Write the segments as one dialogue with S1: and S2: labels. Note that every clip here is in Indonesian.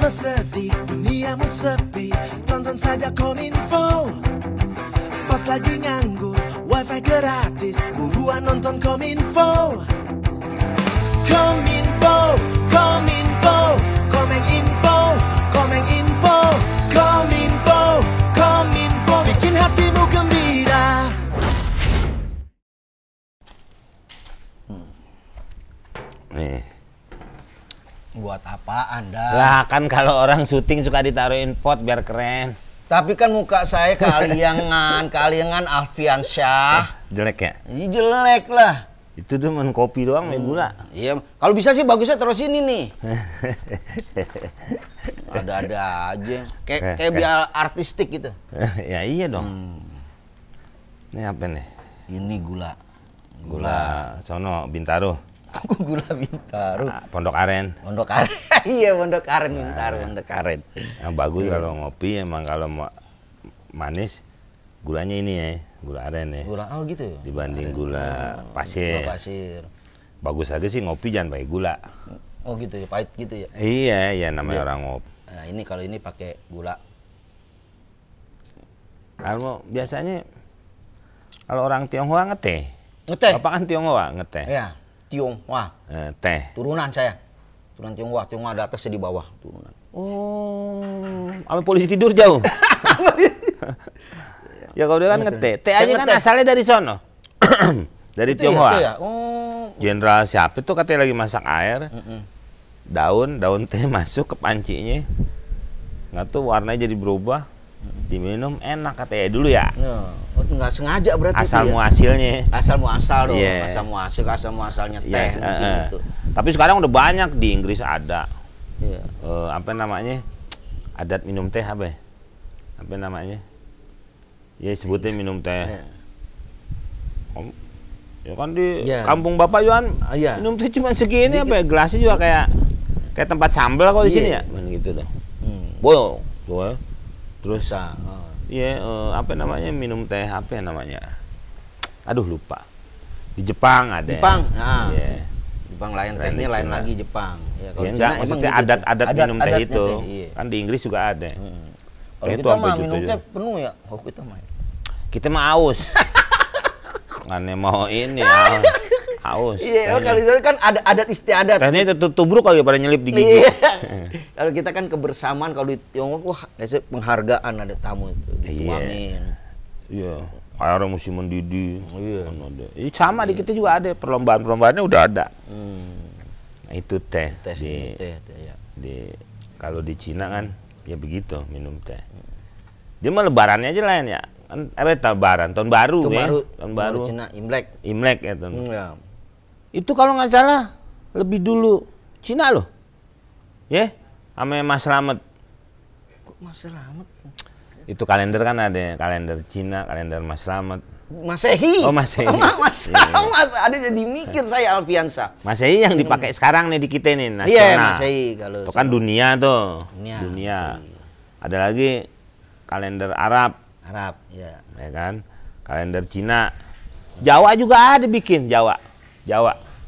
S1: sedih, duniamu sepi, tonton saja Kominfo. Pas lagi nganggur, wifi gratis, buruan nonton Kominfo. Kominfo, Kominfo, Kominfo, Kominfo, Kominfo, Kominfo, bikin hatimu gembira.
S2: Nih.
S3: Buat apa Anda?
S2: Lah kan kalau orang syuting suka ditaruhin pot biar keren.
S3: Tapi kan muka saya kaliangan Alfiansyah.
S2: Jelek ya?
S3: Ini jelek lah.
S2: Itu tuh kopi doang sama gula.
S3: Iya, kalau bisa sih bagusnya terus ini nih. Ada-ada aja. Kayak biar artistik gitu.
S2: Ya iya dong. Ini apa nih?
S3: Ini gula.
S2: Gula sono Bintaro.
S3: Gula Bintaro.
S2: Pondok Aren.
S3: Pondok Aren. Iya, Pondok Aren Bintaro, Pondok Aren.
S2: Yang bagus kalau ngopi emang kalau manis gulanya ini ya, gula aren ya.
S3: Gula gitu ya.
S2: Dibanding gula pasir.
S3: Gula pasir.
S2: Bagus aja sih ngopi jangan pakai gula.
S3: Oh gitu ya, pahit gitu ya.
S2: Iya, ya namanya orang ngopi.
S3: Nah, ini kalau ini pakai gula.
S2: Kalau biasanya kalau orang Tionghoa ngeteh.
S3: Ngeteh.
S2: Bapak kan Tionghoa ngeteh.
S3: Iya, Tionghoa.
S2: Teh.
S3: Turunan saya. Turunan Tionghoa, Tionghoa ada atas di bawah turunan.
S2: Oh, sama polisi tidur jauh. Ya kalau dia kan ngeteh. Teh aja kan asalnya dari sono. Dari
S3: Itu
S2: Tionghoa.
S3: ya? Oh.
S2: Jenderal siapa itu katanya lagi masak air. Daun teh masuk ke pancinya. Nggak tuh warnanya jadi berubah. Diminum enak katanya dulu ya.
S3: Nggak sengaja berarti
S2: Asal
S3: itu ya?
S2: muasilnya.
S3: Asal muasal dong.
S2: Yeah.
S3: Asal muasalnya teh
S2: Yeah,
S3: gitu.
S2: Tapi sekarang udah banyak di Inggris ada.
S3: Yeah.
S2: Apa namanya? Adat minum teh apa ya? Apa namanya? Ya sebutnya minum teh.
S3: Yeah.
S2: Ya kan di
S3: Yeah.
S2: kampung Bapak Yuan
S3: Yeah.
S2: minum teh cuma segini apa ya? Gelasnya juga kayak tempat sambal kok di sini ya. Gitu dah. Boy, tuh. Terus iya, apa namanya minum teh apa ya namanya? Aduh lupa. Di Jepang ada.
S3: Jepang, nah.
S2: Yeah.
S3: Jepang lain tehnya lain lagi Jepang. Ya,
S2: Ya, enggak, maksudnya
S3: gitu.
S2: adat minum teh itu.
S3: Iya.
S2: Kan di Inggris juga ada.
S3: Kalau kita mah minum teh penuh ya. Kalau kita mah.
S2: Kita mah aus. Nggak mau ini aus.
S3: Iya, kalau itu kan ada adat istiadat.
S2: Tehnya itu tubruk kali pada nyelip di gigi.
S3: Kalau kita kan kebersamaan, kalau di Tiongkok wah ada penghargaan, ada tamu itu dituangin.
S2: Iya. Kayak orang mesti mendidih.
S3: Iya.
S2: Sama di kita juga ada perlombaan-perlombaannya udah ada. Nah, itu teh.
S3: Ya.
S2: Kalau di Cina kan ya begitu minum teh. Dia mah lebarannya aja lain ya. Kan lebaran tahun baru ya. Tahun baru
S3: Cina Imlek.
S2: Imlek ya tuh.
S3: Ya.
S2: Itu kalau nggak salah lebih dulu Cina loh. Ya, sama Mas Slamet.
S3: Kok Mas Slamet?
S2: Itu kalender kan ada, kalender Cina, kalender Mas Slamet.
S3: Masehi.
S2: Oh, Masehi.
S3: Mas ada jadi mikir saya Alfiansyah.
S2: Masehi yang dipakai sekarang nih di kita nih nasional.
S3: Iya, Masehi kalau.
S2: Itu kan dunia tuh.
S3: Dunia.
S2: Ada lagi kalender Arab,
S3: ya.
S2: Ya kan? Kalender Cina. Jawa juga ada bikin Jawa.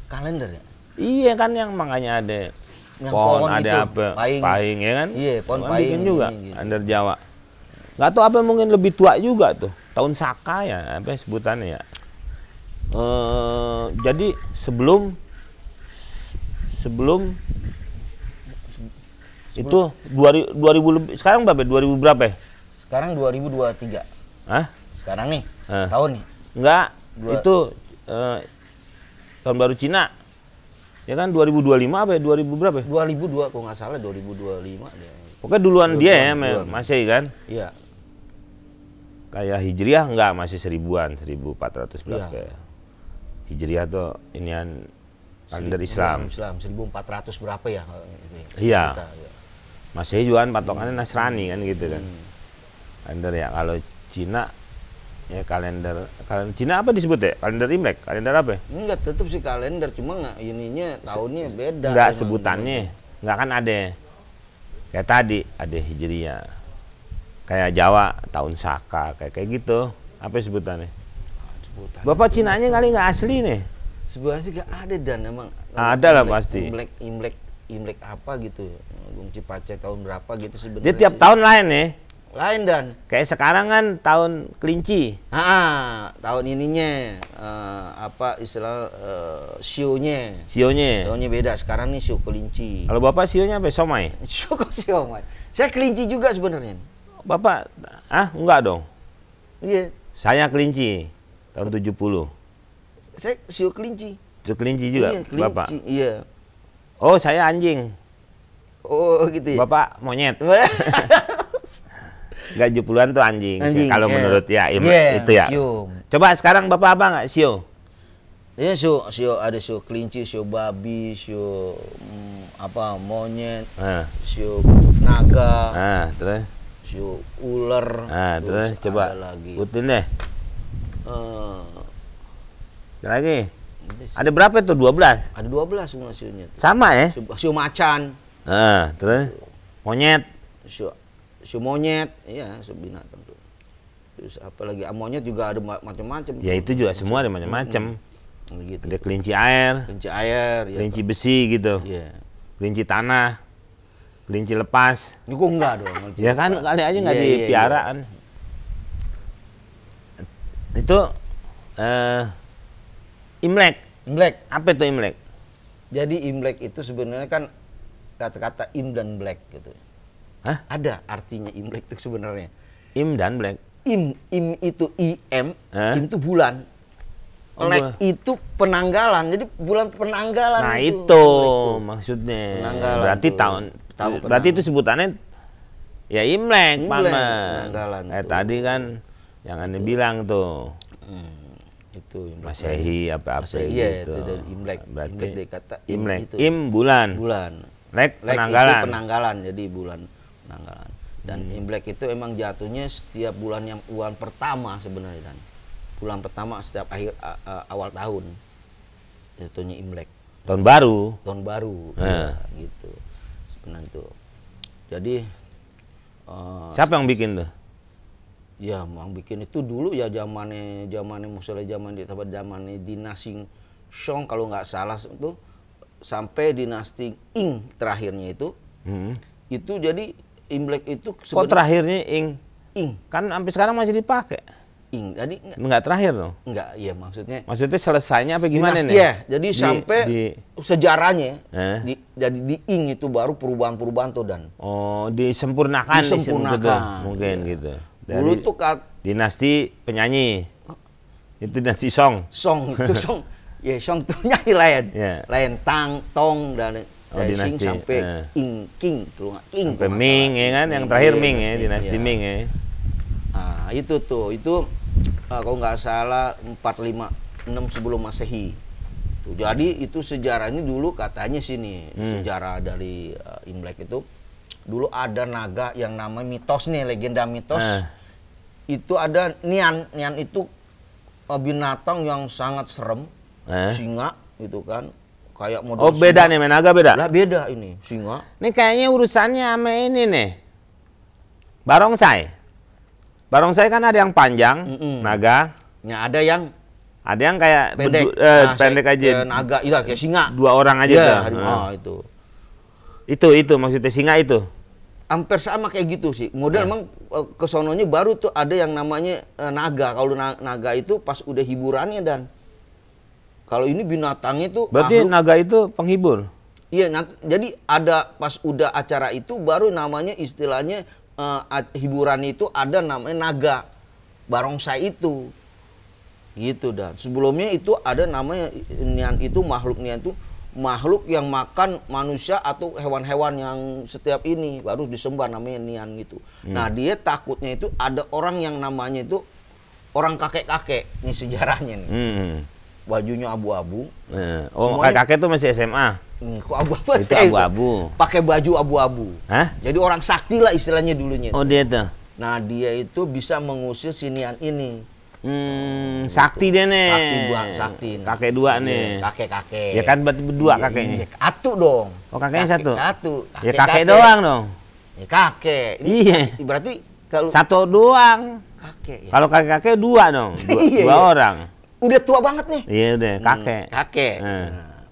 S3: Kalender ya?
S2: Iya kan yang makanya ada
S3: Yang
S2: pohon ada
S3: itu,
S2: apa? Pahing ya kan?
S3: Iya, pohon
S2: Kan
S3: pahing
S2: bikin juga
S3: gitu.
S2: kalender Jawa. Nggak tahu apa mungkin lebih tua juga tuh. Tahun Saka ya, apa sebutannya ya? Jadi sebelum itu 2000 lebih. Sekarang berapa? 2000 berapa ya?
S3: Sekarang 2023.
S2: Hah?
S3: Sekarang nih, tahun nih.
S2: Enggak, itu tahun baru Cina. Ya kan 2025 apa ya? 2000 berapa ya?
S3: 2002 kalau nggak salah 2025 dia.
S2: Pokoknya duluan dia ya, masih kan?
S3: Iya.
S2: Kayak Hijriah enggak, masih 1000-an, 1400 berapa ya. Hijriah tuh inian kalender Islam.
S3: 1400 berapa ya?
S2: Iya. Masih juga patokannya Nasrani kan gitu kan. Kalender ya, kalau Cina ya kalender Cina apa disebut ya? Kalender Imlek, kalender apa?
S3: Enggak, tetap sih kalender, cuma nggak ininya tahunnya beda.
S2: Enggak sebutannya, enggak kan ada. Kayak tadi ada Hijriah. Kayak Jawa tahun Saka, kayak gitu. Apa sebutannya? Bapak Cinanya kali nggak asli nih.
S3: Sebenarnya sih nggak ada dan emang.
S2: Ada lah pasti.
S3: Imlek apa gitu. Gung Cipace tahun berapa gitu sebenarnya.
S2: Dia tiap tahun lain nih.
S3: Lain dan.
S2: Kayak sekarang kan tahun kelinci.
S3: Tahun ininya apa istilah sionya.
S2: Sionya.
S3: Tahunnya beda. Sekarang nih sio kelinci.
S2: Kalau Bapak sionya apa? Somai.
S3: Sio kok siomay. Saya kelinci juga sebenarnya.
S2: Bapak enggak dong.
S3: Iya.
S2: Saya kelinci tahun 70.
S3: Saya sio kelinci.
S2: Sio kelinci juga,
S3: iya, kelinci.
S2: Bapak.
S3: Iya.
S2: Oh, saya anjing.
S3: Oh, gitu ya.
S2: Bapak monyet. Enggak 70-an tuh anjing. Kalau menurut ya itu ya.
S3: Sio.
S2: Coba sekarang Bapak apa enggak sio?
S3: Iya, sio ada sio kelinci, sio babi, sio apa monyet, sio naga.
S2: Terus
S3: sio ular.
S2: Terus coba
S3: lagi.
S2: Putin deh. Lagi. Ada berapa itu? 12.
S3: Ada 12 semua sionya.
S2: Sama ya?
S3: Sio macan.
S2: Terus monyet.
S3: Sio monyet, iya, sio binatang tuh. Terus apalagi monyet juga ada macam-macam.
S2: Ya itu juga semua ada macam-macam.
S3: Gitu.
S2: Ada kelinci air, kelinci besi gitu.
S3: Iya.
S2: Kelinci tanah, kelinci lepas.
S3: Kok enggak dong?
S2: Ya kan kali aja nggak dipiara kan. Itu Imlek. Apa itu Imlek?
S3: Jadi Imlek itu sebenarnya kan kata-kata Im dan Black gitu.
S2: Hah?
S3: Ada artinya Imlek itu sebenarnya.
S2: Im dan Black.
S3: Im itu Im itu bulan. Lek itu penanggalan. Jadi bulan penanggalan.
S2: Nah, itu maksudnya.
S3: Penanggalan.
S2: Berarti berarti itu sebutannya ya Imlek,
S3: penanggalan.
S2: Tadi kan yang Anda bilang tuh.
S3: Itu Imlek.
S2: Masehi apa gitu.
S3: Iya, itu dari Imlek.
S2: Berarti
S3: Imlek dari kata
S2: Imlek.
S3: itu.
S2: Bulan. Lek penanggalan.
S3: Itu penanggalan, jadi bulan penanggalan. Dan Imlek itu emang jatuhnya setiap bulan pertama sebenarnya kan. Bulan pertama setiap awal tahun. Jatuhnya Imlek.
S2: Tahun baru.
S3: Ya, gitu. Sebenarnya itu. Jadi siapa
S2: yang bikin tuh?
S3: Ya, yang bikin itu dulu ya zamannya musuhnya zamannya dinasti Song kalau nggak salah itu sampai dinasti Ing terakhirnya itu. Itu jadi Imlek itu
S2: kok terakhirnya Ing? Kan sampai sekarang masih dipakai.
S3: Jadi
S2: enggak terakhir dong?
S3: Enggak, iya maksudnya
S2: selesainya apa gimana nih?
S3: Iya, jadi sampai sejarahnya jadi di Ing itu baru perubahan-perubahan tuh dan.
S2: Oh, disempurnakan mungkin
S3: iya.
S2: Gitu.
S3: Dulu tuh
S2: dinasti penyanyi. Itu dinasti Song.
S3: Song itu Song. Ya, Song tuh nyanyi lain.
S2: Yeah.
S3: Lain Tong dan dari Sing
S2: dinasti,
S3: sampai King kalau nggak King
S2: sampai Ming ya kan, yang terakhir Ming ya, dinasti Ming ya.
S3: Nah, itu kalau nggak salah 456 sebelum Masehi. Tuh, jadi itu sejarahnya dulu katanya sini, sejarah dari Imlek itu dulu ada naga yang namanya mitos nih, legenda mitos. Itu ada Nian itu binatang yang sangat serem, singa gitu kan. Kayak model
S2: beda nih, naga beda?
S3: Lah beda ini, singa.
S2: Ini kayaknya urusannya sama ini nih. Barongsai. Barongsai kan ada yang panjang, naga.
S3: Ya, ada yang
S2: kayak pendek aja.
S3: Naga, iya kayak singa.
S2: 2 orang aja
S3: tuh.
S2: Itu maksudnya singa itu.
S3: Hampir sama kayak gitu sih. Model emang kesononya baru tuh ada yang namanya naga. Kalau naga itu pas udah hiburannya dan kalau ini binatangnya tuh
S2: berarti naga itu penghibur.
S3: Iya, jadi ada pas udah acara itu baru namanya istilahnya hiburan itu ada namanya naga barongsai itu. Gitu dan sebelumnya itu ada namanya Nian itu makhluk yang makan manusia atau hewan-hewan yang setiap ini baru disembah namanya Nian gitu. Nah, dia takutnya itu ada orang yang namanya itu orang kakek-kakek, ini sejarahnya nih. Bajunya abu-abu.
S2: Kakek itu masih SMA.
S3: Kok abu-abu?
S2: Itu abu-abu.
S3: Pakai baju abu-abu.
S2: Hah?
S3: Jadi orang sakti lah istilahnya dulunya.
S2: Oh, dia tuh.
S3: Nah, dia itu bisa mengusir si Nian ini.
S2: Sakti dia nih.
S3: Sakti.
S2: Kakek 2 nih.
S3: Kakek-kakek.
S2: Ya kan berarti berdua kakeknya.
S3: Iya, satu dong.
S2: Oh, kakeknya satu. Ya
S3: kakek
S2: doang dong.
S3: Ya kakek.
S2: Iya.
S3: Berarti kalau
S2: satu doang.
S3: Kakek. Ya.
S2: Kalau kakek dua dong. Dua orang.
S3: Udah tua banget nih.
S2: Iya udah kakek.
S3: Kakek. Nah,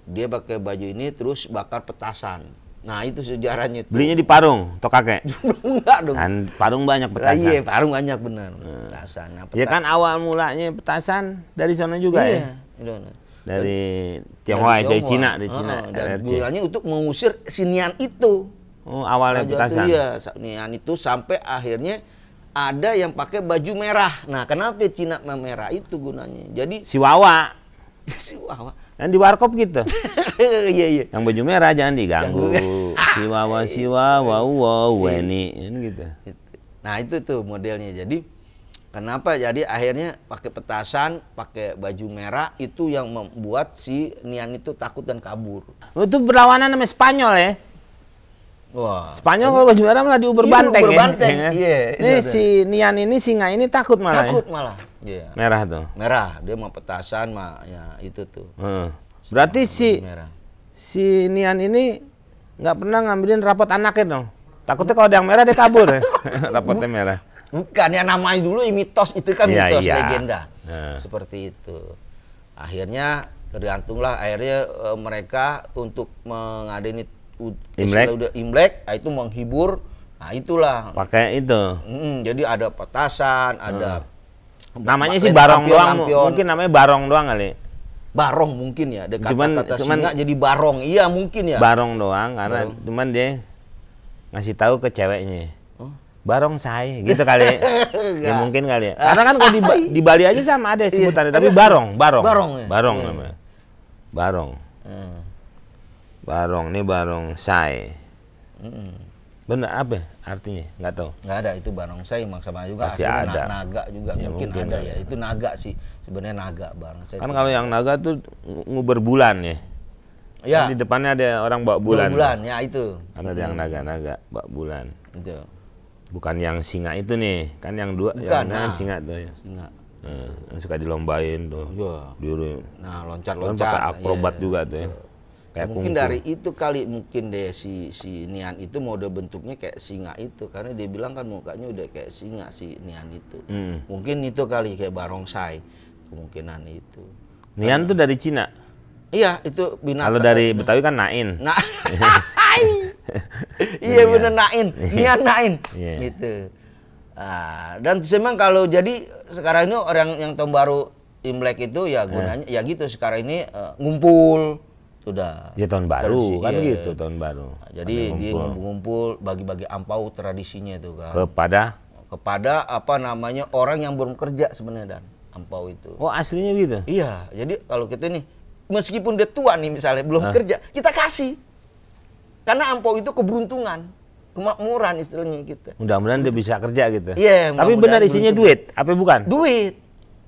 S3: dia pakai baju ini terus bakar petasan. Nah itu sejarahnya tuh.
S2: Belinya di Parung, atau kakek?
S3: Enggak dong.
S2: Kan Parung banyak petasan.
S3: Iya, Parung banyak benar. Petasan. Nah,
S2: Ya kan awal mulanya petasan dari sana juga ya. Dari Tionghoa, dari Cina,
S3: dan gunanya untuk mengusir si Nian itu.
S2: Oh, awalnya petasan.
S3: Iya, Nian itu sampai akhirnya ada yang pakai baju merah. Nah, kenapa Cina merah itu gunanya? Jadi
S2: si Wawa.
S3: si Wawa.
S2: Yang di warkop gitu.
S3: Iya, iya.
S2: Yang baju merah jangan diganggu. Si Wawa, wow, ini gitu.
S3: Nah, itu tuh modelnya. Jadi kenapa jadi akhirnya pakai petasan, pakai baju merah itu yang membuat si Nian itu takut dan kabur.
S2: Itu berlawanan sama Spanyol ya.
S3: Wah.
S2: Spanyol kalau baju merah malah diuber banteng ya.
S3: Iya.
S2: Ini si Nian ini singa ini takut malah.
S3: Takut malah. Iya.
S2: Merah tuh.
S3: Merah, dia mau petasan mah ya itu tuh.
S2: Berarti si Nian ini nggak pernah ngambilin rapot anaknya dong. Takutnya kalau ada yang merah dia kabur ya. Rapotnya merah.
S3: Bukan, ya namanya dulu mitos itu kan mitos
S2: iya.
S3: legenda. Seperti itu. Akhirnya tergantunglah akhirnya mereka untuk mengadain Imlek, itu menghibur. Nah, itulah.
S2: Pakai itu.
S3: Jadi ada petasan, ada
S2: namanya sih barong doang, mungkin namanya barong doang kali.
S3: Barong mungkin ya, ada kata-kata singa jadi barong. Iya, mungkin ya.
S2: Barong doang karena cuman dia ngasih tahu ke ceweknya. Barong saya gitu kali. Ya mungkin kali ya. Karena kan kalau di Bali aja sama ada sebutannya, tapi barong. Barong namanya. Barong. Barong, ini barong saya. Bener apa artinya? Nggak tahu.
S3: Nggak ada, itu barongsai sama juga
S2: pasti
S3: aslinya
S2: ada.
S3: Naga juga ya, mungkin ada ya. Itu naga sih. Sebenarnya naga barongsai.
S2: Kan kalau yang naga tuh nguber bulan ya.
S3: Ya.
S2: Kan di depannya ada orang bawa bulan.
S3: Bulan ya itu.
S2: Kan ada yang naga bawa bulan.
S3: Itu.
S2: Bukan yang singa itu nih, kan yang dua.
S3: Bukan,
S2: yang singa tuh ya.
S3: Singa.
S2: Yang suka dilombain tuh.
S3: Iya.
S2: Nah,
S3: loncat-loncat.
S2: Pakai akrobat juga tuh ya.
S3: Kayak mungkin dari itu kali mungkin deh si Nian itu model bentuknya kayak singa itu karena dia bilang kan mukanya udah kayak singa si Nian itu. Mungkin itu kali kayak barongsai kemungkinan itu.
S2: Nian tuh dari Cina.
S3: Iya, itu binatang.
S2: Kalau dari Betawi kan Nain.
S3: Iya bener Nain, Nian Nain. Gitu. Dan memang kalau jadi sekarang ini orang yang tahun baru Imlek itu ya gunanya ya gitu sekarang ini ngumpul. Sudah.
S2: Ya tahun baru kan
S3: iya.
S2: gitu tahun baru.
S3: Jadi dia ngumpul bagi-bagi ampau tradisinya itu kan.
S2: Kepada
S3: apa namanya orang yang belum kerja sebenarnya dan ampau itu.
S2: Oh aslinya gitu?
S3: Iya. Jadi kalau kita nih meskipun dia tua nih misalnya belum kerja kita kasih. Karena ampau itu keberuntungan, kemakmuran istilahnya kita.
S2: Mudah-mudahan dia bisa kerja gitu.
S3: Iya.
S2: Tapi benar isinya duit, apa bukan?
S3: Duit.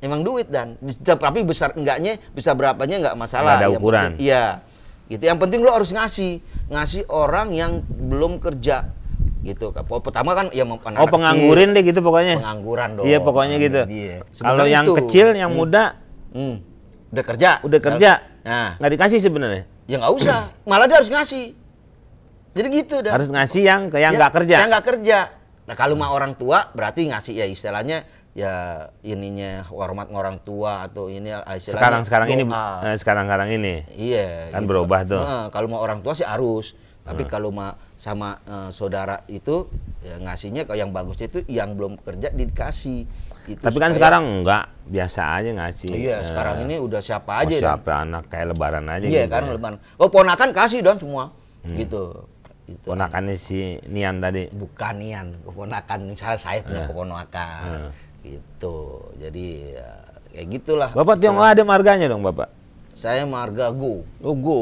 S3: Emang duit dan tapi besar enggaknya bisa berapanya enggak masalah.
S2: Nggak ada ukuran.
S3: Iya. Gitu. Yang penting lo harus ngasih orang yang belum kerja. Gitu. Pertama kan ya anak
S2: penganggurin
S3: kecil.
S2: deh gitu pokoknya.
S3: Pengangguran dong.
S2: Iya pokoknya gitu. Kalau yang
S3: itu.
S2: kecil, yang muda
S3: udah kerja.
S2: Nah, nggak dikasih sebenarnya.
S3: Ya nggak usah. Malah dia harus ngasih. Jadi gitu dah.
S2: Harus ngasih yang nggak kerja.
S3: Yang nggak kerja. Nah kalau mah orang tua berarti ngasih ya istilahnya ya ininya hormat orang tua atau ini istilahnya
S2: sekarang ini
S3: iya
S2: kan
S3: gitu.
S2: Berubah tuh.
S3: Kalau mau orang tua sih harus tapi kalau mau sama saudara itu ya ngasihnya kalau yang bagus itu yang belum kerja dikasih gitu,
S2: tapi kan sekarang enggak biasa aja ngasih.
S3: Iya sekarang ini udah siapa aja
S2: siapa anak kayak lebaran aja
S3: iya
S2: gitu
S3: kan lebaran ponakan kasih dan semua gitu.
S2: Ponakannya si Nian tadi
S3: bukan Nian keponakan misalnya saya punya keponakan gitu. Jadi ya, kayak gitulah.
S2: Bapak Tionghoa ada marganya dong, Bapak?
S3: Saya marga Go.
S2: Oh, Go.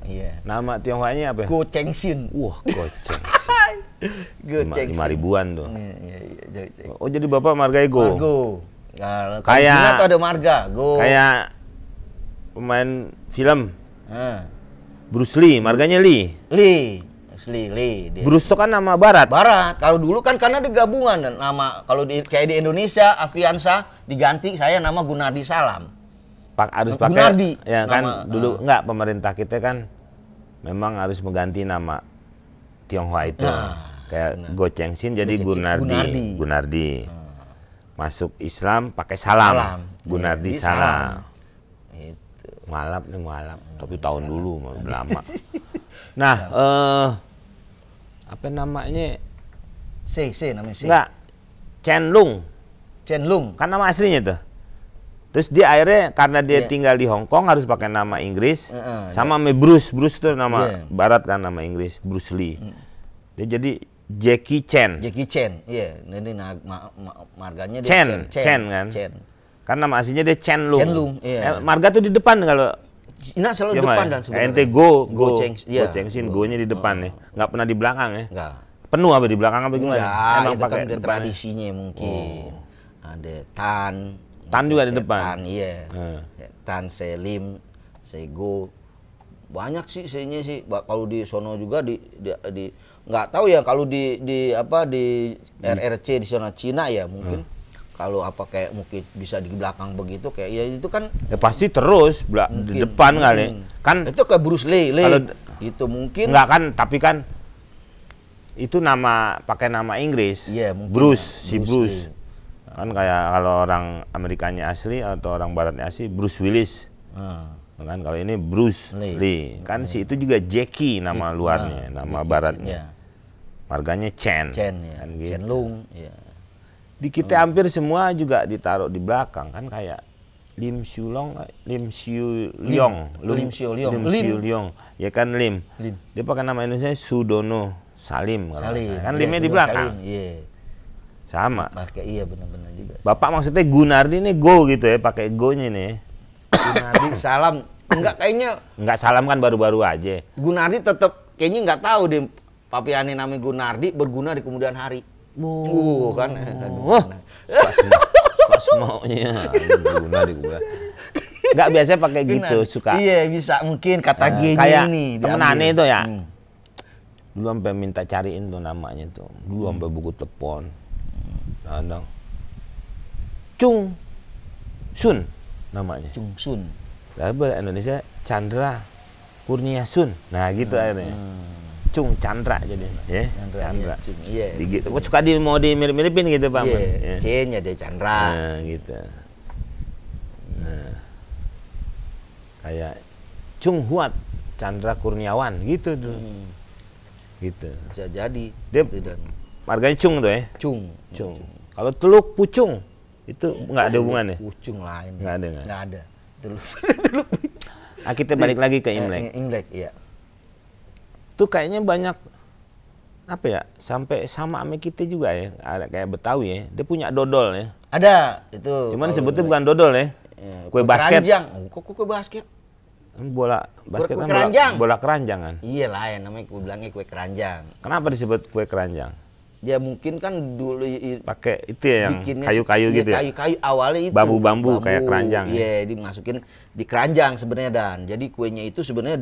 S3: Iya.
S2: Nama Tionghoanya apa?
S3: Go Chengxin.
S2: Wah, Go Chengxin.
S3: Go Chengxin. 5
S2: ribuan tuh.
S3: Iya.
S2: Oh, jadi Bapak marganya Go.
S3: Margo. Nah, kayak Cina tuh ada marga Go.
S2: Kayak pemain film. Bruce Lee, marganya Lee.
S3: Lee.
S2: Bruce itu kan nama barat.
S3: Kalau dulu kan karena digabungan dan nama kalau kayak di Indonesia Afiansa diganti saya nama Gunardi Salam.
S2: Harus pakai
S3: Gunardi.
S2: Ya kan dulu enggak pemerintah kita kan memang harus mengganti nama Tionghoa itu. Kayak Go Chengxin jadi Gunardi. Masuk Islam pakai salam. Gunardi salam. Itu. Malap. Tapi tahun dulu udah lama. Nah, apa namanya?
S3: C namanya C.
S2: Enggak. Chen
S3: Lung.
S2: Kan nama aslinya tuh. Terus dia akhirnya karena dia tinggal di Hong Kong harus pakai nama Inggris. Sama sama Bruce tuh nama barat kan, nama Inggris, Bruce Lee. Dia jadi Jackie Chan.
S3: Iya. Ini marganya dia
S2: Chen kan. Kan nama aslinya dia Chen Lung.
S3: Iya.
S2: Marga tuh di depan kalau
S3: Ini selalu depan dan sebenarnya.
S2: ente Go
S3: Chengsin,
S2: Go-nya di depan ya. Nggak pernah di belakang ya.
S3: Enggak.
S2: Penuh apa di belakang apa gimana?
S3: Emang itu pakai kan tradisinya mungkin. Ada Tan
S2: juga di depan.
S3: Tan, iya. Tan, Selim, Sego. Banyak sih C-nya sih. Kalau di sono juga di nggak tahu ya kalau di RRC di zona Cina ya mungkin. Kalau apa kayak mungkin bisa di belakang begitu kayak ya itu kan
S2: ya pasti terus di depan kali. Kan
S3: itu kayak Bruce Lee.
S2: Kalau
S3: itu mungkin
S2: enggak kan, tapi kan itu pakai nama Inggris.
S3: Iya, mungkin
S2: Bruce
S3: Lee.
S2: Kan kayak kalau orang Amerikanya asli atau orang Baratnya asli Bruce Willis. Kan kalau ini Bruce Lee. Kan si itu juga Jackie nama luarnya, nama baratnya. Marganya Chen
S3: ya.
S2: Kan gitu.
S3: Chen Lung, ya.
S2: Di kita hampir semua juga ditaruh di belakang kan, kayak Lim Siu Leong. Ya kan Lim. Dia pakai nama Indonesia Sudono Salim. Kan Limnya di belakang.
S3: Iya.
S2: Sama.
S3: Pakai iya benar-benar juga.
S2: Bapak maksudnya Gunardi ini Go gitu ya, pakai Go-nya nih.
S3: Gunardi Salam. Enggak
S2: Salam kan baru-baru aja.
S3: Gunardi tetap kayaknya enggak tahu deh Papi Ani namanya Gunardi berguna di kemudian hari. Kan.
S2: Pas maunya Guna di gua. Enggak biasa pakai gitu, suka.
S3: Iya, bisa mungkin kata G-nya
S2: kayak
S3: ini.
S2: Temen aneh itu ya. Dulu sampai minta cariin tuh namanya tuh. Dulu sampai buku telepon. Kadang Chung Sun namanya.
S3: Chung Sun.
S2: Lalu Indonesia Chandra Kurnia Sun. Nah, gitu akhirnya. Chung Chandra jadi ya. Chandra.
S3: Iya.
S2: Gitu. Gua suka mau dimirip-miripin gitu, Pak.
S3: Iya. C-nya dia Chandra.
S2: Nah, gitu. Nah. Kayak Chung Huat Chandra Kurniawan gitu dulu. Gitu.
S3: Bisa jadi.
S2: Dia marganya Chung tuh ya.
S3: Chung.
S2: Kalau Teluk Pucung itu nggak ada hubungannya.
S3: Pucung lain.
S2: Nggak
S3: ada. Teluk Pucung.
S2: Kita balik lagi ke Imlek.
S3: Imlek, iya.
S2: Itu kayaknya banyak apa ya, sampai sama kita juga ya, ada kayak Betawi ya, dia punya dodol ya.
S3: Ada itu.
S2: Cuman sebetulnya bukan dodol ya. Kue basket.
S3: Kok kue basket?
S2: Bola basket
S3: kue
S2: kan
S3: keranjang.
S2: bola keranjang kan.
S3: Iya lah, namanya kue bilangnya kue keranjang.
S2: Kenapa disebut kue keranjang?
S3: Ya mungkin kan dulu
S2: pakai itu ya yang kayu-kayu gitu ya.
S3: Kayu-kayu awalnya itu
S2: bambu kayak keranjang.
S3: Iya, dimasukin di keranjang sebenarnya, dan jadi kuenya itu sebenarnya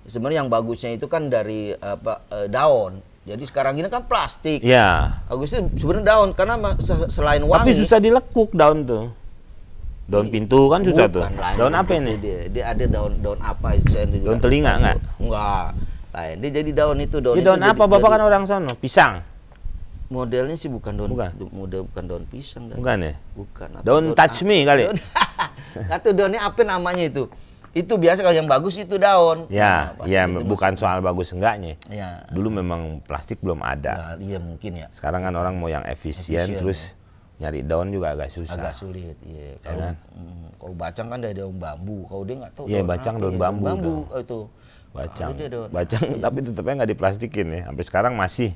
S3: sebenarnya yang bagusnya itu kan dari daun. Jadi sekarang ini kan plastik.
S2: Iya.
S3: Bagusnya sebenarnya daun karena selain wangi.
S2: Tapi susah dilekuk daun tuh. Daun pintu kan susah tuh. Daun apa ini?
S3: Dia ada daun apa?
S2: Daun telinga enggak?
S3: Enggak. Lain. Dia jadi daun itu.
S2: Daun apa? Bapak kan orang sono, pisang.
S3: Modelnya sih bukan daun pisang.
S2: Bukan ya?
S3: Bukan.
S2: Daun touch me kali.
S3: Atau daunnya apa namanya itu? Itu biasa kalau yang bagus itu daun.
S2: Ya, bukan soal bagus enggaknya.
S3: Ya.
S2: Dulu memang plastik belum ada.
S3: Nah, iya mungkin ya.
S2: Sekarang kan orang mau yang efisien terus nyari daun juga agak susah.
S3: Agak sulit, iya. Kalau bacang kan dari daun bambu. Kalau dia nggak tahu.
S2: Iya, bacang daun bambu.
S3: Itu.
S2: Bacang tapi tetapnya nggak diplastikin ya. Sampai sekarang masih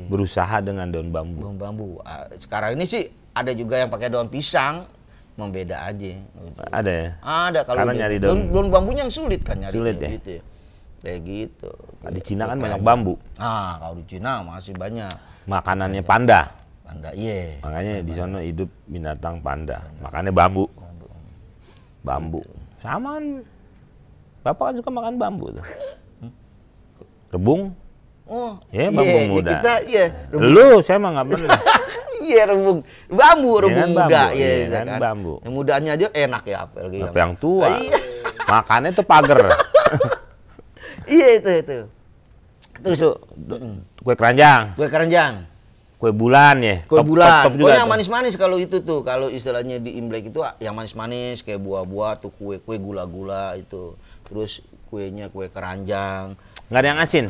S2: berusaha dengan daun bambu.
S3: Daun bambu. Sekarang ini sih ada juga yang pakai daun pisang, membeda aja.
S2: Ada ya?
S3: Ada. Kalau
S2: karena nyari daun
S3: bambunya yang sulit kan nyari.
S2: Sulit ya?
S3: Gitu ya. Kayak gitu.
S2: Nah, di Cina kan banyak bambu.
S3: Kalau di Cina masih banyak.
S2: Makanannya panda.
S3: Panda, iya.
S2: Makanya di sana hidup binatang panda. Makannya bambu. Bambu. Sama kan. Bapak kan suka makan bambu tuh. Rebung?
S3: Oh,
S2: ya bambu muda.
S3: Kita,
S2: Lu, saya mah nggak pernah.
S3: Iya, rebung muda.
S2: Iya kan bambu.
S3: Yang mudanya aja enak ya, apalagi
S2: yang tua. Makannya tuh pagar.
S3: Iya itu.
S2: Terus kue keranjang. Kue bulan ya.
S3: Kue bulan.
S2: Top juga
S3: yang manis-manis kalau itu tuh. Kalau istilahnya di Imlek itu yang manis-manis kayak buah-buah tuh, kue gula-gula itu. Terus kuenya kue keranjang.
S2: Nggak ada yang asin?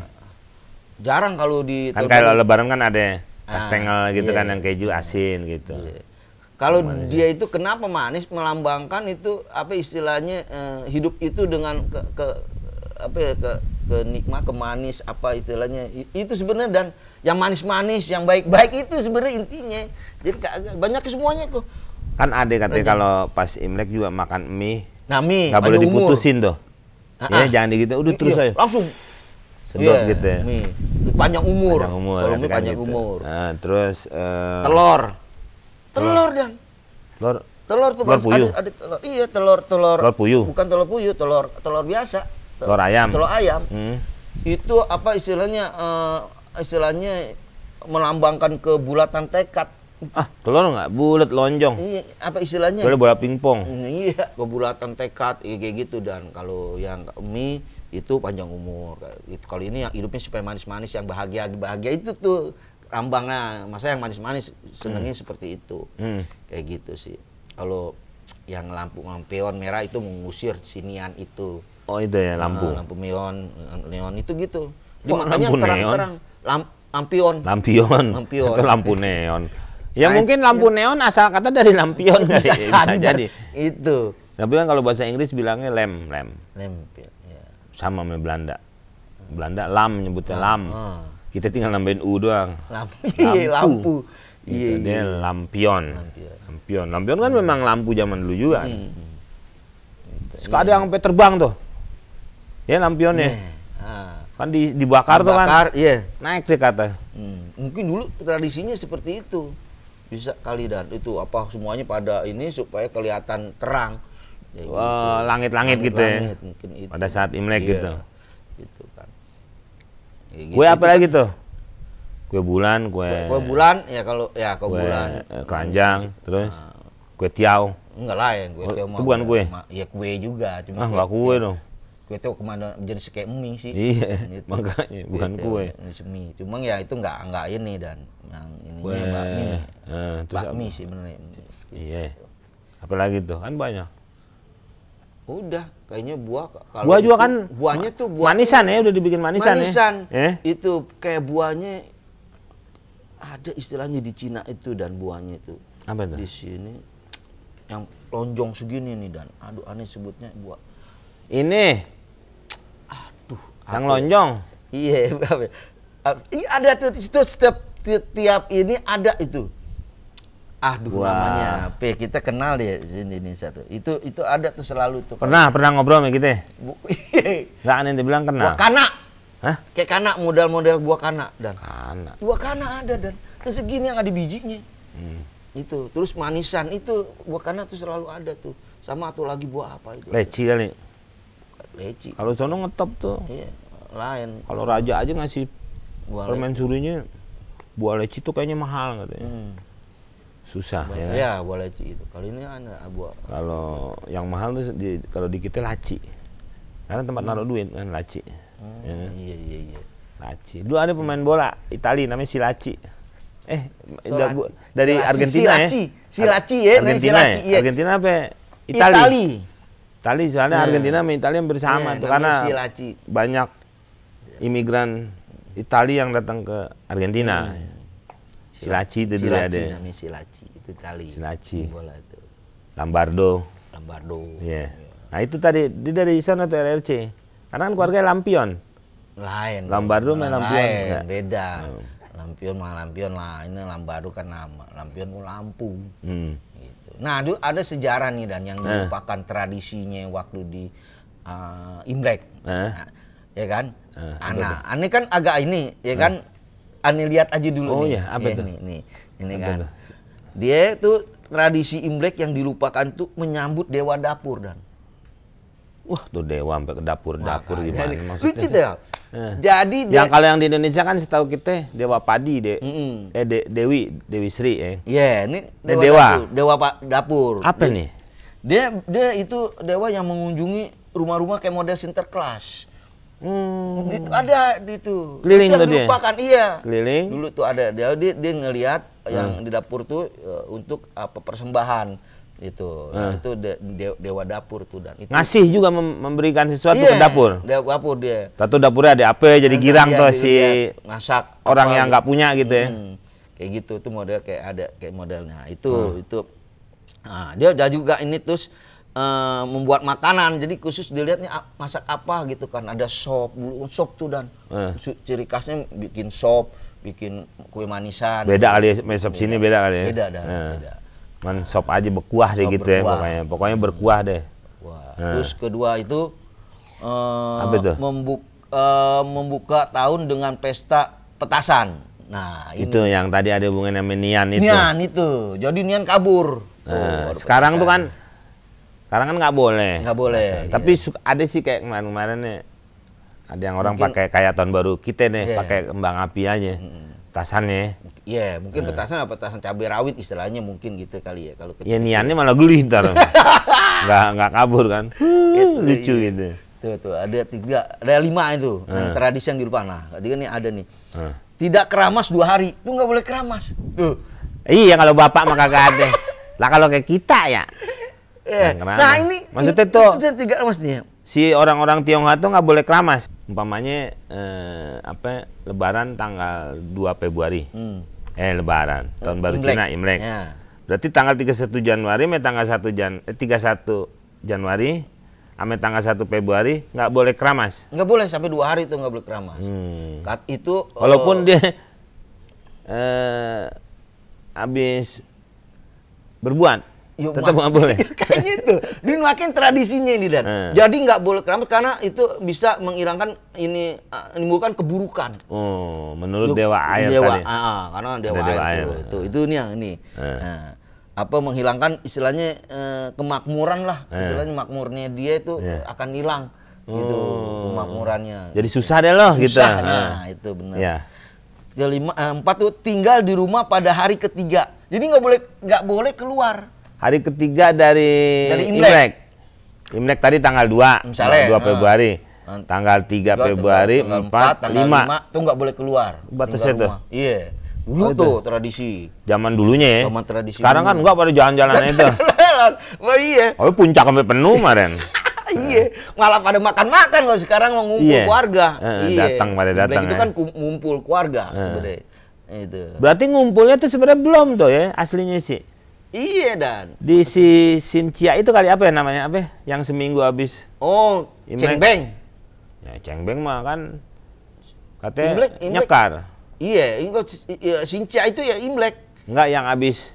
S3: Jarang kalau di
S2: Kan
S3: tahun
S2: kalau
S3: baru.
S2: lebaran kan ada kastengel gitu
S3: iya.
S2: kan yang keju asin gitu.
S3: Iya. Kalau dia itu kenapa manis, melambangkan itu apa istilahnya hidup itu dengan kenikmat, kemanis apa istilahnya itu sebenarnya, dan yang manis-manis, yang baik-baik itu sebenarnya intinya. Jadi banyak semuanya kok.
S2: Kan ada katanya kalau pas Imlek juga makan mie,
S3: Nah, mie
S2: nggak boleh
S3: panjang umur.
S2: diputusin tuh. Ya jangan gitu, udah terus aja.
S3: Langsung
S2: Sedot gitu ya.
S3: mie. Panjang umur.
S2: Panjang umur.
S3: Kalau
S2: ada
S3: mie
S2: kan
S3: panjang
S2: gitu.
S3: umur.
S2: Nah, terus
S3: Telur. Telur dan
S2: telur
S3: telur tuh
S2: telur
S3: Mas,
S2: puyuh.
S3: ada telur. Iya, telur
S2: Telur puyuh.
S3: Bukan telur puyuh, telur biasa.
S2: Telur ayam.
S3: Telur ayam.
S2: Hmm.
S3: Itu apa istilahnya melambangkan kebulatan tekad.
S2: Ah, telur nggak bulat lonjong.
S3: Iya, apa istilahnya?
S2: Boleh bola pingpong.
S3: Iya, kebulatan tekad kayak gitu. Dan kalau yang mie itu panjang umur. Itu kalau ini yang hidupnya supaya manis-manis, yang bahagia itu tuh lambangnya. Masa yang manis-manis senengnya seperti itu. Kayak gitu sih. Kalau yang lampion merah itu mengusir sinian itu.
S2: Oh, itu ya lampu.
S3: Lampu neon itu gitu.
S2: Kok
S3: Makanya
S2: lampu
S3: terang-terang lampion.
S2: Lampion.
S3: Lampion.
S2: Itu lampu neon. Ya
S3: Nah,
S2: mungkin lampu neon asal kata dari lampion kali.
S3: Bisa
S2: Bisa jadi.
S3: Itu.
S2: Tapi kan kalau bahasa Inggris bilangnya lampion.
S3: Lampion. Ya.
S2: Sama sama Belanda. Belanda lam nyebutnya lam.
S3: Ah.
S2: Kita tinggal nambahin u doang.
S3: Lampu.
S2: Gitu,
S3: Iya.
S2: dia lampion. Lampion kan memang lampu zaman dulu juga. Suka ada yang sampai terbang tuh. Ya lampionnya. Kan dibakar tuh kan.
S3: Iya.
S2: Naik deh kata.
S3: Mungkin dulu tradisinya seperti itu. Bisa kali, dan itu apa semuanya pada ini supaya kelihatan terang. Ya, gitu.
S2: Langit-langit gitu ya.
S3: Langit, mungkin itu.
S2: Pada saat Imlek
S3: Iya,
S2: gitu.
S3: Gitu kan. Ya,
S2: Kue
S3: gitu.
S2: apa lagi tuh? Kue bulan, kue
S3: bulan ya, kalau ya kue bulan.
S2: keranjang, terus kue tiaw.
S3: Enggak lain, kue
S2: Oh,
S3: tiaw
S2: itu bukan kue?
S3: Ya kue juga, cuma
S2: Ah, nggak kue dong.
S3: Kue tiaw kemana jadi kayak mie sih.
S2: Iya,
S3: Gitu.
S2: makanya bukan
S3: tiaw,
S2: kue.
S3: mie. Cuma ya itu enggak ini, dan yang
S2: Kue.
S3: ininya bakmi.
S2: Terus
S3: Bakmi
S2: apa?
S3: sih benernya.
S2: Iya. Apalagi tuh kan banyak.
S3: Udah, kayaknya buah. Kalau
S2: Buah juga
S3: itu,
S2: kan
S3: buahnya tuh buah
S2: manisan ya, udah dibikin manisan, ya.
S3: Itu kayak buahnya ada istilahnya di Cina itu, dan buahnya itu.
S2: Apa tuh?
S3: Di sini yang lonjong segini nih, dan aduh aneh sebutnya buah.
S2: Ini
S3: Aduh,
S2: yang
S3: apa ya?
S2: lonjong.
S3: Iya, iya ada tuh itu tiap ini ada itu. Aduh,
S2: Wah.
S3: namanya apa? Kita kenal deh sini ini satu. Itu ada tuh selalu tuh.
S2: Pernah ngobrol sama kita. Nggak aneh dibilang
S3: Buah
S2: kenal.
S3: kana.
S2: Hah?
S3: Kayak kana, model-model buah kana, dan
S2: Kana.
S3: buah kana ada, dan segini yang ada bijinya. Itu terus manisan itu buah kana tuh selalu ada tuh. Sama atau lagi buah apa itu?
S2: Leci kali.
S3: Leci.
S2: Kalau sono ngetop tuh.
S3: Iya, lain.
S2: Kalau raja aja ngasih
S3: Buah
S2: permen surinya buah leci tuh kayaknya mahal katanya. Susah ya.
S3: Ya, buah leci itu. Kali ini ada buah.
S2: Kalau yang mahal tuh kalau di kita laci. Karena tempat naruh duit kan laci. Ya.
S3: Iya.
S2: Laci. Dulu ada pemain bola Italia namanya Silaci.
S3: Solaci.
S2: Dari
S3: Silaci.
S2: Argentina
S3: Silaci
S2: ya.
S3: ya, namanya
S2: Argentina
S3: Silaci,
S2: ya.
S3: iya.
S2: Argentina apa? Itali. Itali soalnya
S3: Nah.
S2: Argentina sama Italia bersama
S3: Iya,
S2: tuh
S3: namanya
S2: karena
S3: Silaci.
S2: banyak imigran Italia yang datang ke Argentina. Silaci itu dulu ada.
S3: Namanya Silaci, itu Itali.
S2: Silaci.
S3: Bola itu.
S2: Lambardo. Iya. Nah itu tadi dia dari sana tuh LRC. Karena kan keluarga Lampion.
S3: Lain.
S2: Lambardo main Lampion.
S3: Lain,
S2: Enggak?
S3: beda. Lampion mah Lampion lah. Ini Lambardo kan nama. Lampion mau lampu. Gitu. Nah, ada sejarah nih, dan yang merupakan tradisinya waktu di Imlek. Nah, ya kan? Ane kan agak ini, ya kan? Ane lihat aja dulu
S2: Oh
S3: nih.
S2: iya, apa tuh?
S3: Ini
S2: Apa
S3: kan.
S2: tuh?
S3: Dia tuh tradisi Imlek yang dilupakan tuh menyambut dewa dapur, dan
S2: Wah tuh dewa sampai ke dapur-dapur
S3: makanya,
S2: gimana maksudnya?
S3: lucu deh. Jadi
S2: Yang kalau yang di Indonesia kan setahu kita dewa padi Dewi Sri ya.
S3: Iya, ini
S2: dewa.
S3: Dewa Pak Dapur.
S2: Apa nih?
S3: Dia itu dewa yang mengunjungi rumah-rumah kayak model Sinterklas. Itu ada di itu.
S2: Keliling
S3: Itu yang
S2: tuh dia?
S3: dilupakan, iya.
S2: Keliling.
S3: Dulu tuh ada dia ngelihat yang di dapur tuh untuk apa persembahan. Itu. Itu dewa dapur tuh dan itu.
S2: Ngasih juga memberikan sesuatu ke dapur.
S3: Dapur dia.
S2: Tahu dapurnya ada apa jadi girang tuh si
S3: masak
S2: orang yang nggak punya gitu ya.
S3: Kayak gitu tuh model kayak ada kayak modelnya. Itu. Nah, dia juga ini terus membuat makanan. Jadi khusus dilihatnya masak apa gitu kan. Ada sop tuh dan ciri khasnya bikin sop, bikin kue manisan.
S2: Beda kali ya, sop sini beda kali ya.
S3: Beda.
S2: Man sop aja berkuah deh gitu berkuah. Ya pokoknya berkuah deh.
S3: Terus kedua itu
S2: apa itu?
S3: Membuka tahun dengan pesta petasan. Nah
S2: itu yang tadi ada hubungannya sama Nian itu.
S3: Nian itu, jadi Nian kabur.
S2: Sekarang tuh kan nggak boleh.
S3: Nggak boleh.
S2: Tapi ada sih kayak kemarin nih, ada yang orang pakai kayak tahun baru kita nih, pakai kembang api aja, petasannya.
S3: Iya, mungkin petasan cabai rawit istilahnya mungkin gitu kali ya kalau kecil.
S2: Ya Niannya malah geli ntar, nggak kabur kan, lucu gitu.
S3: Tuh ada 5 itu, yang tradisi yang di depan. Nah, tadi nih ada nih. Tidak keramas 2 hari, itu nggak boleh keramas. Tuh.
S2: Iya kalau bapak mah kagak ada. Lah kalau kayak kita ya.
S3: Nah ini
S2: maksudnya tuh
S3: 3 keramas nih.
S2: Si orang-orang Tionghoa tuh nggak boleh keramas. Umpamanya Lebaran tanggal 2 Februari. Lebaran tahun baru Cina Imlek. Ya. Berarti tanggal 31 Januari sampai tanggal 31 Januari sampai tanggal 1 Februari nggak boleh keramas.
S3: Nggak boleh sampai 2 hari itu nggak boleh keramas. Itu
S2: walaupun dia habis berbuat tetap nggak boleh.
S3: Kayaknya itu dia makin tradisinya ini dan. Jadi nggak boleh keramas karena itu bisa menghilangkan menimbulkan keburukan.
S2: Oh, menurut dewa air tadi.
S3: Karena dewa air itu nih yang ini. Menghilangkan istilahnya kemakmuran lah, istilahnya makmurnya dia itu akan hilang gitu kemakmurannya.
S2: Jadi susah deh loh gitu.
S3: Nah, itu benar. Kelima, 4 tuh tinggal di rumah pada hari ketiga. Jadi nggak boleh keluar.
S2: Hari ketiga dari Imlek. Imlek tadi tanggal 2, misalnya 2 Februari. Tanggal 3 Februari, 4, 5.
S3: Tuh nggak boleh keluar.
S2: Batasnya tuh.
S3: Iya. Dulu tuh tradisi.
S2: Zaman dulunya ya.
S3: Zaman tradisi.
S2: Sekarang kan enggak pada jalan-jalan itu.
S3: Oh iya.
S2: Oh puncak sampai penuh kemarin.
S3: Iya. Malah pada makan-makan kalau sekarang mau ngumpul keluarga.
S2: Datang pada datang.
S3: Itu kan ngumpul keluarga sebenarnya. Itu.
S2: Berarti ngumpulnya tuh sebenarnya belum tuh ya aslinya sih.
S3: Iya dan.
S2: Di si Sincia itu kali apa ya namanya apa? Yang seminggu habis.
S3: Oh, cengbeng.
S2: Ya cengbeng mah kan katanya nyekar.
S3: Iya, Sincia itu ya Imlek.
S2: Enggak yang habis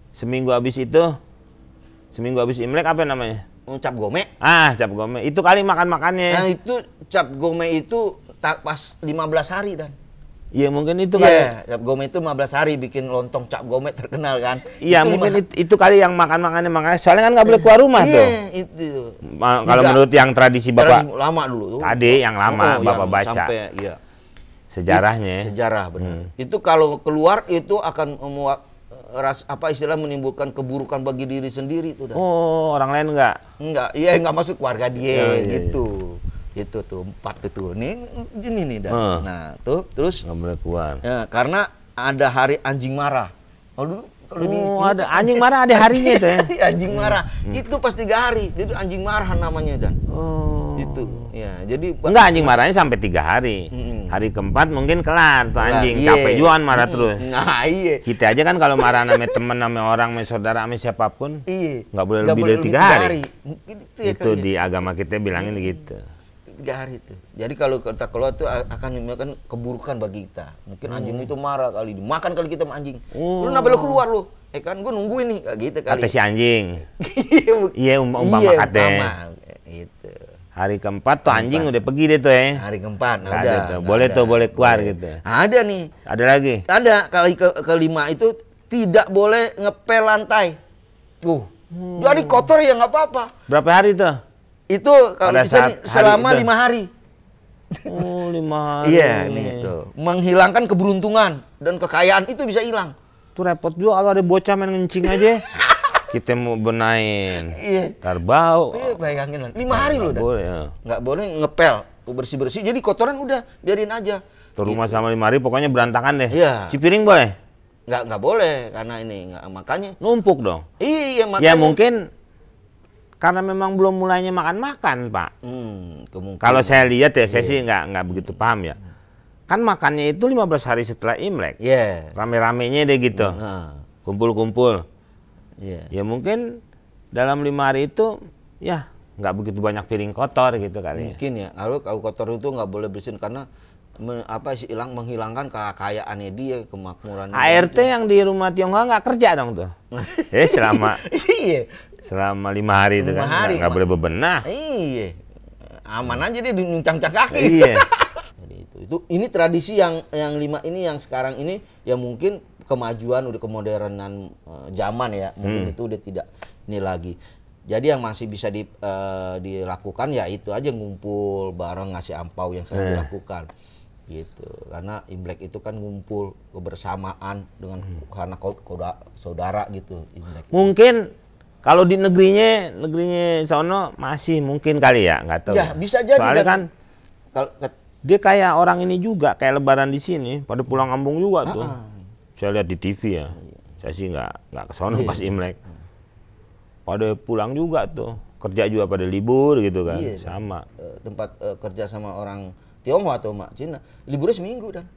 S2: seminggu habis Imlek apa namanya?
S3: Cap gome.
S2: Cap gome. Itu kali makan-makannya.
S3: Nah, itu cap gome itu pas 15 hari dan.
S2: Iya, mungkin itu kali.
S3: Iya, cap gome itu 15 hari bikin lontong cap gome terkenal kan.
S2: Iya, mungkin itu kali yang makan-makannya makanya soalnya kan nggak boleh keluar rumah tuh.
S3: Iya, itu.
S2: Kalau menurut yang tradisi Bapak
S3: lama dulu tuh.
S2: Tadi yang lama Bapak baca.
S3: Sampai
S2: Sejarahnya.
S3: Sejarah benar. Itu kalau keluar itu akan menimbulkan keburukan bagi diri sendiri tuh.
S2: Oh, orang lain enggak?
S3: Enggak, iya enggak masuk keluarga dia gitu. Itu tuh 4 itu. Ini nih dan. Nah, tuh terus
S2: nggak boleh keluar.
S3: Ya, karena ada hari anjing marah. Kalau
S2: ada anjing marah ada harinya itu ya.
S3: Anjing marah. Itu pas 3 hari. Jadi anjing marah namanya dan. Itu. Ya, jadi
S2: enggak anjing marahnya sampai 3 hari. Hari keempat mungkin kelar tuh anjing. Capek juga kan marah terus.
S3: Nah, iya.
S2: Kita aja kan kalau marah sama temen, sama orang, sama saudara, sama siapapun, nggak boleh lebih dari 3 hari. Itu di agama kita bilangin gitu.
S3: 3 hari itu. Jadi kalau kita keluar tuh akan menimbulkan keburukan bagi kita. Mungkin anjing itu marah kali, dimakan kali kita sama anjing. Lu kenapa lu keluar lu? Kan gue nungguin nih, kayak gitu kali.
S2: Kata si anjing. Iya, umpama katanya.
S3: Itu.
S2: Hari keempat tuh anjing udah pergi deh tuh ya.
S3: Hari keempat,
S2: udah. Boleh keluar gitu.
S3: Ada nih.
S2: Ada lagi?
S3: Ada. Kali kelima itu tidak boleh ngepel lantai. Jadi kotor ya nggak apa-apa.
S2: Berapa hari tuh?
S3: Itu kalau bisa selama 5 hari.
S2: 5 hari.
S3: Iya, nih tuh. Menghilangkan keberuntungan dan kekayaan itu bisa hilang.
S2: Tuh repot juga kalau ada bocah main ngencing aja. Kita mau benahin.
S3: Iya.
S2: Ntar bau.
S3: Iya, bayangin 5 hari loh. Nggak
S2: boleh.
S3: Nggak boleh ngepel, bersih-bersih. Jadi kotoran udah biarin aja.
S2: Tuh rumah sama 5 hari pokoknya berantakan deh.
S3: Iya.
S2: Cipiring boleh?
S3: nggak boleh karena ini makanya
S2: numpuk dong.
S3: Iya makanya.
S2: Ya mungkin karena memang belum mulainya makan-makan, Pak. Kalau saya lihat ya, saya sih nggak begitu paham ya. Kan makannya itu 15 hari setelah Imlek.
S3: Iya.
S2: Rame-ramenya deh gitu. Kumpul-kumpul.
S3: Iya.
S2: Ya mungkin dalam 5 hari itu ya nggak begitu banyak piring kotor gitu kali.
S3: Mungkin ya. Kalau kotor itu nggak boleh bersihin karena menghilangkan kekayaannya dia, kemakmurannya.
S2: ART yang di rumah Tionghoa nggak kerja dong tuh. Selama 5 hari itu kan nggak boleh bebenah.
S3: Iya. Aman aja dia nuncang-cang kaki.
S2: Iya.
S3: Ini tradisi yang 5 ini yang sekarang ini ya mungkin kemajuan udah kemodernan zaman ya. Mungkin itu udah tidak ini lagi. Jadi yang masih bisa dilakukan ya itu aja ngumpul bareng ngasih ampau yang sering dilakukan. Gitu. Karena Imlek itu kan ngumpul kebersamaan dengan karena saudara gitu Imlek.
S2: Mungkin kalau di negerinya sono masih mungkin kali ya, nggak tahu.
S3: Ya, bisa jadi.
S2: Soalnya kan dia kayak orang ini juga, kayak lebaran di sini, pada pulang kampung juga tuh. Saya lihat di TV ya. Saya sih nggak ke sono pas Imlek. Pada pulang juga tuh. Kerja juga pada libur gitu kan.
S3: Iya,
S2: sama.
S3: Tempat kerja sama orang Tionghoa atau mak Cina, liburnya seminggu dan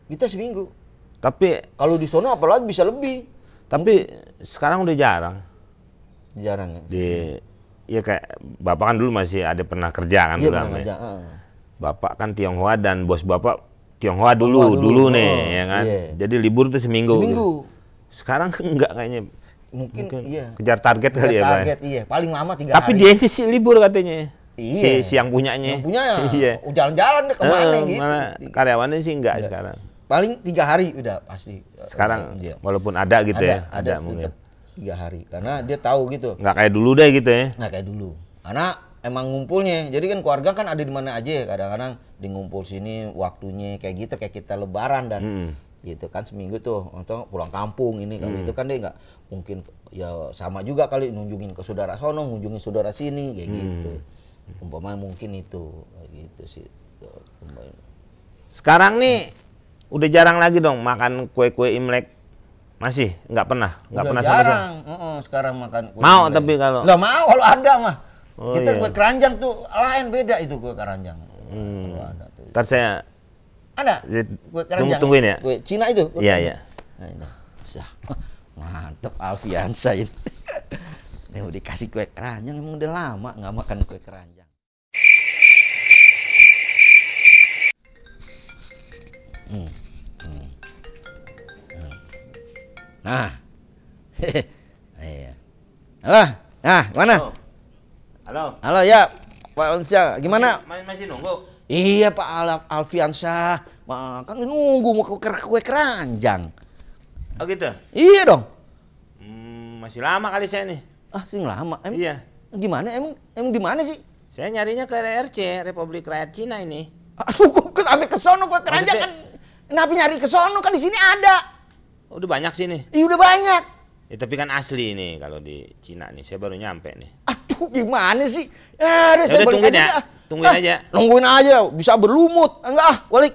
S3: kita seminggu.
S2: Tapi
S3: kalau di sono apalagi bisa lebih.
S2: Tapi sekarang udah jarang.
S3: Jarang ya.
S2: Ya kayak bapak kan dulu masih ada pernah kerja kan dulu. Bapak kan Tionghoa dan bos bapak Tionghoa dulu nih ya kan. Iya. Jadi libur tuh seminggu. Gitu. Sekarang enggak kayaknya. Mungkin iya. Kejar target kali ya, Pak. Target
S3: iya, paling lama 3 hari.
S2: Tapi dia sih libur katanya.
S3: Iya.
S2: Si yang punyanya.
S3: Yang punya ya. Jalan-jalan deh kemana gitu.
S2: Karyawannya sih enggak sekarang.
S3: Paling 3 hari udah pasti.
S2: Sekarang walaupun ada gitu
S3: ada mungkin 3 hari karena dia tahu gitu.
S2: Nggak kayak dulu deh gitu ya.
S3: Nggak kayak dulu. Karena emang ngumpulnya. Jadi kan keluarga kan ada di mana aja ya. Kadang-kadang di ngumpul sini waktunya kayak gitu kayak kita lebaran dan gitu kan seminggu tuh untuk pulang kampung ini kalau itu kan dia nggak mungkin ya sama juga kali nunjungin ke saudara sono, ngunjungin saudara sini kayak gitu. Umpama mungkin itu gitu sih.
S2: Sekarang nih udah jarang lagi dong makan kue-kue Imlek. Masih nggak pernah
S3: jarang. Sekarang makan kue
S2: mau
S3: Imlek.
S2: Tapi kalau
S3: nggak mau kalau ada mah kita kue keranjang tuh lain beda itu kue keranjang. Kalau ada tuh.
S2: Ntar saya
S3: ada kue keranjang.
S2: Tungguin ya.
S3: Kue Cina itu.
S2: Iya.
S3: Nah, mantep Alfiansa ini. Nih udah dikasih kue keranjang emang udah lama nggak makan kue keranjang. Nah, iya. Halo, nah mana? Halo ya, Pak Alfiansa, gimana?
S2: Masih nunggu?
S3: Iya Pak Alfiansa, kan nunggu mau kue keranjang.
S2: Oh gitu?
S3: Iya dong.
S2: Masih lama kali saya nih.
S3: Ah, sih lama.
S2: Iya.
S3: Gimana? Emang di mana sih?
S2: Saya nyarinya ke RRC, Republik Rakyat Cina ini.
S3: Aduh, kok sampai ke sono kue keranjang kan? Kenapa nyari ke sono kan di sini ada?
S2: Udah banyak sini.
S3: Iya udah banyak.
S2: Ya, tapi kan asli nih kalau di Cina nih. Saya baru nyampe nih.
S3: Aduh, gimana sih? Ya, saya balik
S2: tungguin
S3: aja.
S2: Tungguin aja.
S3: Nungguin aja, bisa berlumut. Enggak, balik.